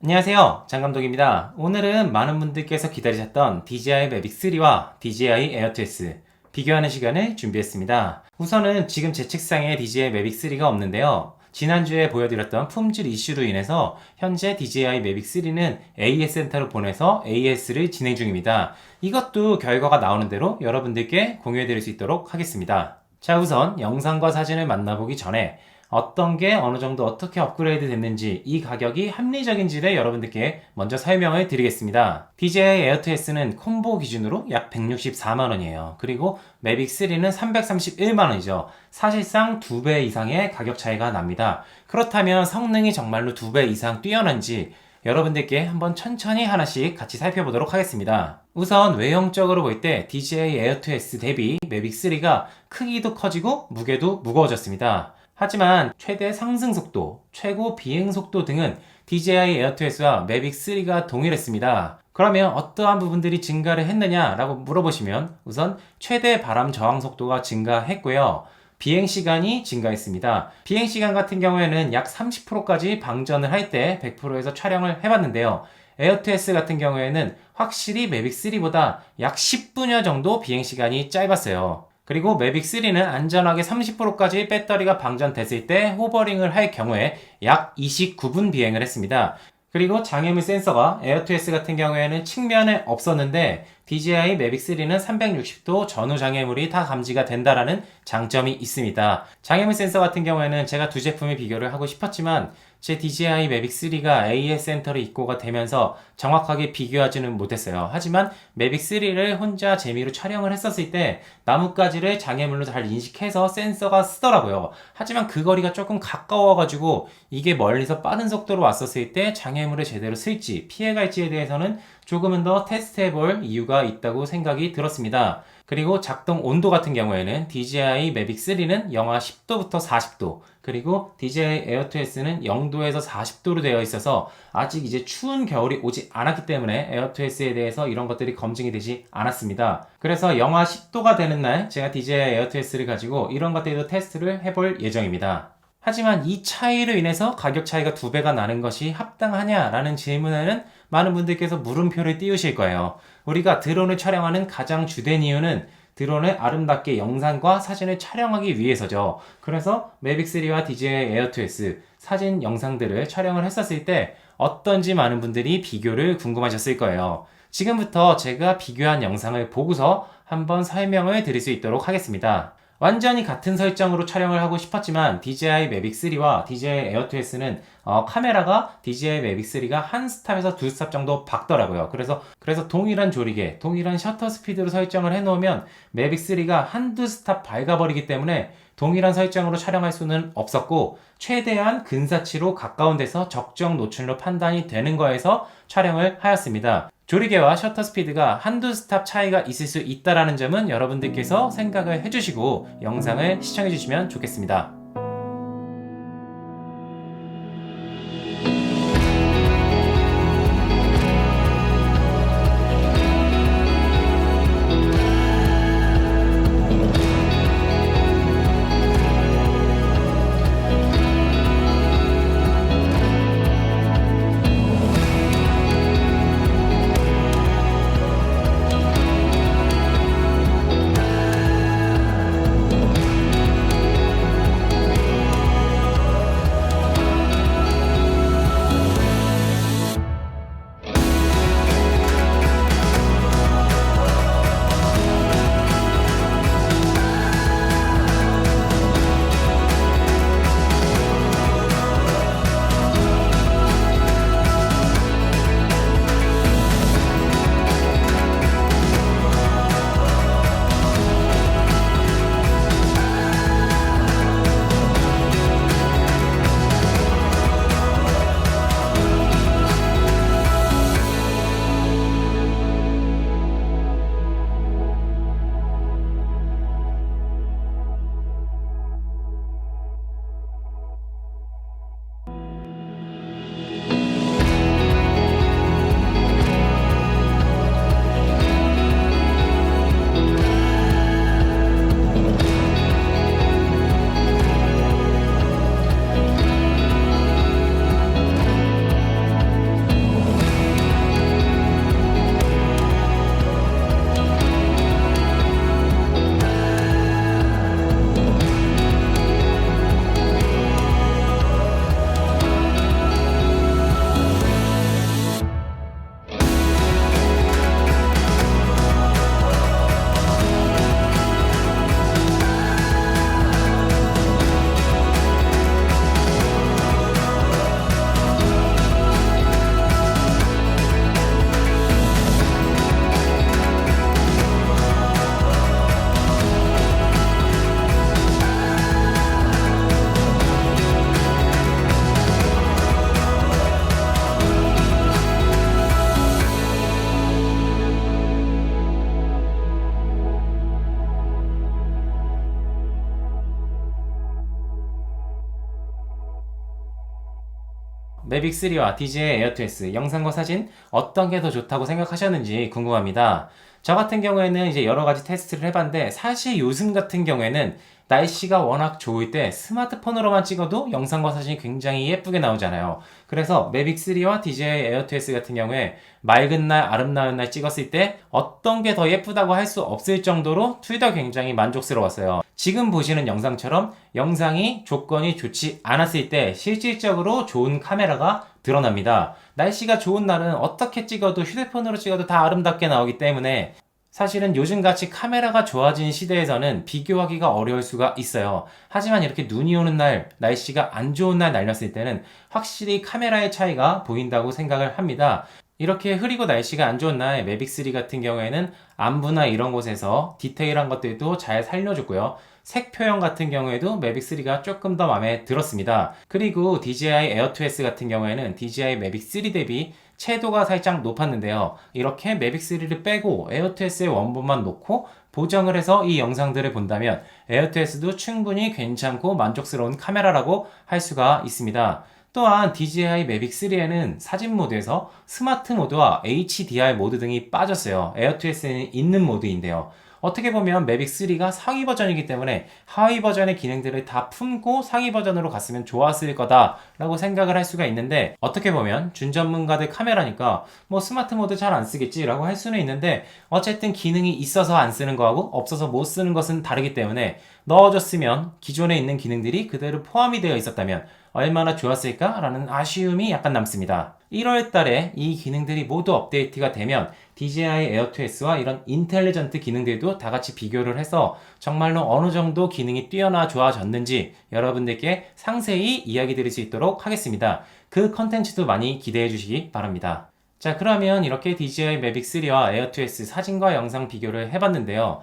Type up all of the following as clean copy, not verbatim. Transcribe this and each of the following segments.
안녕하세요, 장감독입니다. 오늘은 많은 분들께서 기다리셨던 DJI Mavic 3와 DJI Air 2S 비교하는 시간을 준비했습니다. 우선은 지금 제 책상에 DJI Mavic 3가 없는데요. 지난주에 보여드렸던 품질 이슈로 인해서 현재 DJI Mavic 3는 AS 센터로 보내서 AS를 진행 중입니다. 이것도 결과가 나오는 대로 여러분들께 공유해드릴 수 있도록 하겠습니다. 자, 우선 영상과 사진을 만나보기 전에 어떤 게 어느 정도 어떻게 업그레이드 됐는지, 이 가격이 합리적인지를 여러분들께 먼저 설명을 드리겠습니다. DJI Air 2S는 콤보 기준으로 약 164만원이에요. 그리고 Mavic 3는 331만원이죠. 사실상 2배 이상의 가격 차이가 납니다. 그렇다면 성능이 정말로 2배 이상 뛰어난지 여러분들께 한번 천천히 하나씩 같이 살펴보도록 하겠습니다. 우선 외형적으로 볼 때 DJI Air 2S 대비 Mavic 3가 크기도 커지고 무게도 무거워졌습니다. 하지만 최대 상승 속도, 최고 비행 속도 등은 DJI Air 2S와 Mavic 3가 동일했습니다. 그러면 어떠한 부분들이 증가를 했느냐라고 물어보시면 우선 최대 바람 저항 속도가 증가했고요. 비행시간이 증가했습니다. 비행시간 같은 경우에는 약 30%까지 방전을 할 때 100%에서 촬영을 해봤는데요. Air 2S 같은 경우에는 확실히 Mavic 3보다 약 10분여 정도 비행시간이 짧았어요. 그리고 Mavic 3는 안전하게 30%까지 배터리가 방전됐을 때 호버링을 할 경우에 약 29분 비행을 했습니다. 그리고 장애물 센서가 Air 2S 같은 경우에는 측면에 없었는데 DJI Mavic 3는 360도 전후 장애물이 다 감지가 된다라는 장점이 있습니다. 장애물 센서 같은 경우에는 제가 두 제품의 비교를 하고 싶었지만 제 DJI Mavic 3가 AS 센터를 입고가 되면서 정확하게 비교하지는 못했어요. 하지만 Mavic 3를 혼자 재미로 촬영을 했었을 때 나뭇가지를 장애물로 잘 인식해서 센서가 쓰더라고요. 하지만 그 거리가 조금 가까워가지고 이게 멀리서 빠른 속도로 왔었을 때 장애물을 제대로 쓸지 피해갈지에 대해서는 조금은 더 테스트해볼 이유가 있다고 생각이 들었습니다. 그리고 작동 온도 같은 경우에는 DJI Mavic 3는 영하 10도부터 40도, 그리고 DJI Air 2S는 0도에서 40도로 되어 있어서 아직 이제 추운 겨울이 오지 않았기 때문에 Air 2S에 대해서 이런 것들이 검증이 되지 않았습니다. 그래서 영하 10도가 되는 날 제가 DJI Air 2S를 가지고 이런 것들도 테스트를 해볼 예정입니다. 하지만 이 차이로 인해서 가격 차이가 2배가 나는 것이 합당하냐라는 질문에는 많은 분들께서 물음표를 띄우실 거예요. 우리가 드론을 촬영하는 가장 주된 이유는 드론을 아름답게 영상과 사진을 촬영하기 위해서죠. 그래서 Mavic 3와 DJI Air 2S 사진 영상들을 촬영을 했었을 때 어떤지 많은 분들이 비교를 궁금하셨을 거예요. 지금부터 제가 비교한 영상을 보고서 한번 설명을 드릴 수 있도록 하겠습니다. 완전히 같은 설정으로 촬영을 하고 싶었지만 DJI Mavic 3와 DJI Air 2S는 카메라가 DJI Mavic 3가 한 스탑에서 두 스탑 정도 박더라고요. 그래서 동일한 조리개, 동일한 셔터 스피드로 설정을 해놓으면 Mavic 3가 한두 스탑 밝아버리기 때문에 동일한 설정으로 촬영할 수는 없었고 최대한 근사치로 가까운 데서 적정 노출로 판단이 되는 거에서 촬영을 하였습니다. 조리개와 셔터 스피드가 한두 스탑 차이가 있을 수 있다는 점은 여러분들께서 생각을 해주시고 영상을 시청해주시면 좋겠습니다. 매빅 3와 DJI 에어2S 영상과 사진 어떤 게 더 좋다고 생각하셨는지 궁금합니다. 저 같은 경우에는 이제 여러 가지 테스트를 해봤는데 사실 요즘 같은 경우에는 날씨가 워낙 좋을 때 스마트폰으로만 찍어도 영상과 사진이 굉장히 예쁘게 나오잖아요. 그래서 매빅 3와 DJI 에어2S 같은 경우에 맑은 날, 아름다운 날 찍었을 때 어떤 게 더 예쁘다고 할 수 없을 정도로 둘 다 굉장히 만족스러웠어요. 지금 보시는 영상처럼 영상이 조건이 좋지 않았을 때 실질적으로 좋은 카메라가 드러납니다. 날씨가 좋은 날은 어떻게 찍어도 휴대폰으로 찍어도 다 아름답게 나오기 때문에 사실은 요즘같이 카메라가 좋아진 시대에서는 비교하기가 어려울 수가 있어요. 하지만 이렇게 눈이 오는 날, 날씨가 안 좋은 날 날렸을 때는 확실히 카메라의 차이가 보인다고 생각을 합니다. 이렇게 흐리고 날씨가 안 좋은 날 매빅3 같은 경우에는 안부나 이런 곳에서 디테일한 것들도 잘 살려주고요. 색 표현 같은 경우에도 매빅3가 조금 더 마음에 들었습니다. 그리고 DJI 에어2S 같은 경우에는 DJI 매빅3 대비 채도가 살짝 높았는데요. 이렇게 매빅3를 빼고 에어2S의 원본만 놓고 보정을 해서 이 영상들을 본다면 에어2S도 충분히 괜찮고 만족스러운 카메라라고 할 수가 있습니다. 또한 DJI 매빅 3에는 사진 모드에서 스마트 모드와 HDR 모드 등이 빠졌어요. 에어2S에는 있는 모드인데요. 어떻게 보면 매빅 3가 상위 버전이기 때문에 하위 버전의 기능들을 다 품고 상위 버전으로 갔으면 좋았을 거다라고 생각을 할 수가 있는데, 어떻게 보면 준전문가들 카메라니까 뭐 스마트 모드 잘 안 쓰겠지라고 할 수는 있는데, 어쨌든 기능이 있어서 안 쓰는 거하고 없어서 못 쓰는 것은 다르기 때문에 넣어줬으면 기존에 있는 기능들이 그대로 포함이 되어 있었다면 얼마나 좋았을까라는 아쉬움이 약간 남습니다. 1월 달에 이 기능들이 모두 업데이트가 되면 DJI 에어2S와 이런 인텔리전트 기능들도 다 같이 비교를 해서 정말로 어느 정도 기능이 뛰어나 좋아졌는지 여러분들께 상세히 이야기 드릴 수 있도록 하겠습니다. 그 컨텐츠도 많이 기대해 주시기 바랍니다. 자, 그러면 이렇게 DJI 매빅 3와 에어2S 사진과 영상 비교를 해봤는데요.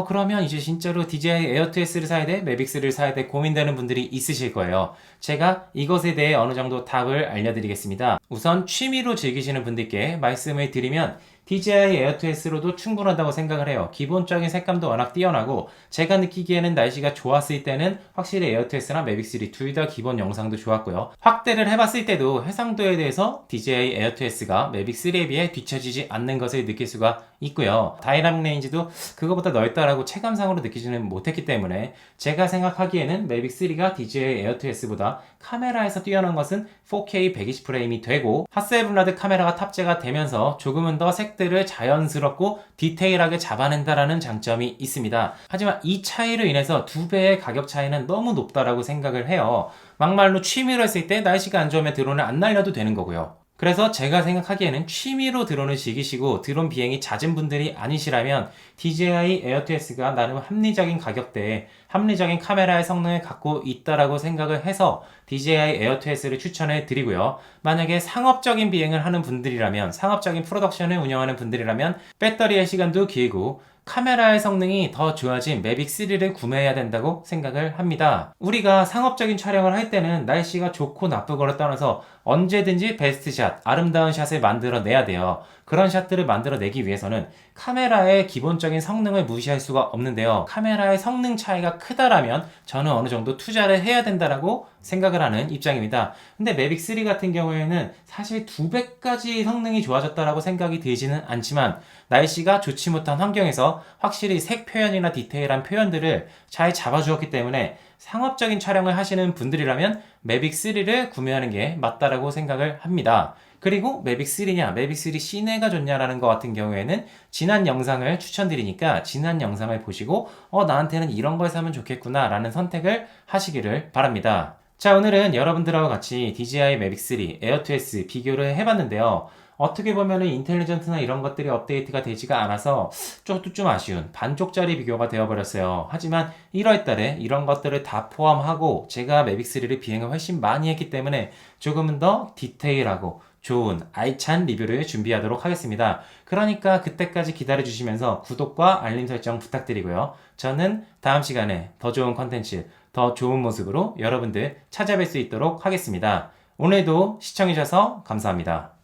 그러면 이제 진짜로 DJI 에어2S를 사야 돼? 매빅 3를 사야 돼? 고민되는 분들이 있으실 거예요. 제가 이것에 대해 어느 정도 답을 알려드리겠습니다. 우선 취미로 즐기시는 분들께 말씀을 드리면 DJI 에어2S로도 충분하다고 생각을 해요. 기본적인 색감도 워낙 뛰어나고 제가 느끼기에는 날씨가 좋았을 때는 확실히 에어2S나 매빅 3 둘 다 기본 영상도 좋았고요. 확대를 해봤을 때도 해상도에 대해서 DJI 에어2S가 매빅 3에 비해 뒤처지지 않는 것을 느낄 수가 있고요. 다이나믹 레인지도 그거보다 넓다라고 체감상으로 느끼지는 못했기 때문에 제가 생각하기에는 매빅 3가 DJI 에어2S보다 카메라에서 뛰어난 것은 4K 120프레임이 되고 핫셀블라드 카메라가 탑재가 되면서 조금은 더 색들을 자연스럽고 디테일하게 잡아낸다라는 장점이 있습니다. 하지만 이 차이로 인해서 2배의 가격 차이는 너무 높다라고 생각을 해요. 막말로 취미로 했을 때 날씨가 안 좋으면 드론을 안 날려도 되는 거고요. 그래서 제가 생각하기에는 취미로 드론을 즐기시고 드론 비행이 잦은 분들이 아니시라면 DJI 에어2S가 나름 합리적인 가격대에 합리적인 카메라의 성능을 갖고 있다라고 생각을 해서 DJI 에어2S를 추천해 드리고요. 만약에 상업적인 비행을 하는 분들이라면, 상업적인 프로덕션을 운영하는 분들이라면 배터리의 시간도 길고 카메라의 성능이 더 좋아진 매빅 3를 구매해야 된다고 생각을 합니다. 우리가 상업적인 촬영을 할 때는 날씨가 좋고 나쁘고를 떠나서 언제든지 베스트 샷, 아름다운 샷을 만들어내야 돼요. 그런 샷들을 만들어내기 위해서는 카메라의 기본적인 성능을 무시할 수가 없는데요. 카메라의 성능 차이가 크다라면 저는 어느 정도 투자를 해야 된다라고 생각을 하는 입장입니다. 근데 매빅 3 같은 경우에는 사실 2배까지 성능이 좋아졌다라고 생각이 들지는 않지만 날씨가 좋지 못한 환경에서 확실히 색 표현이나 디테일한 표현들을 잘 잡아주었기 때문에 상업적인 촬영을 하시는 분들이라면 매빅 3를 구매하는 게 맞다라고 생각을 합니다. 그리고 매빅 3냐, 매빅 3 시내가 좋냐라는 것 같은 경우에는 지난 영상을 추천드리니까 지난 영상을 보시고 나한테는 이런 걸 사면 좋겠구나 라는 선택을 하시기를 바랍니다. 자, 오늘은 여러분들하고 같이 DJI 매빅 3, 에어2S 비교를 해봤는데요. 어떻게 보면은 인텔리전트나 이런 것들이 업데이트가 되지가 않아서 좀 아쉬운 반쪽짜리 비교가 되어버렸어요. 하지만 1월 달에 이런 것들을 다 포함하고 제가 매빅 3를 비행을 훨씬 많이 했기 때문에 조금은 더 디테일하고 좋은 알찬 리뷰를 준비하도록 하겠습니다. 그러니까 그때까지 기다려주시면서 구독과 알림 설정 부탁드리고요. 저는 다음 시간에 더 좋은 컨텐츠, 더 좋은 모습으로 여러분들 찾아뵐 수 있도록 하겠습니다. 오늘도 시청해주셔서 감사합니다.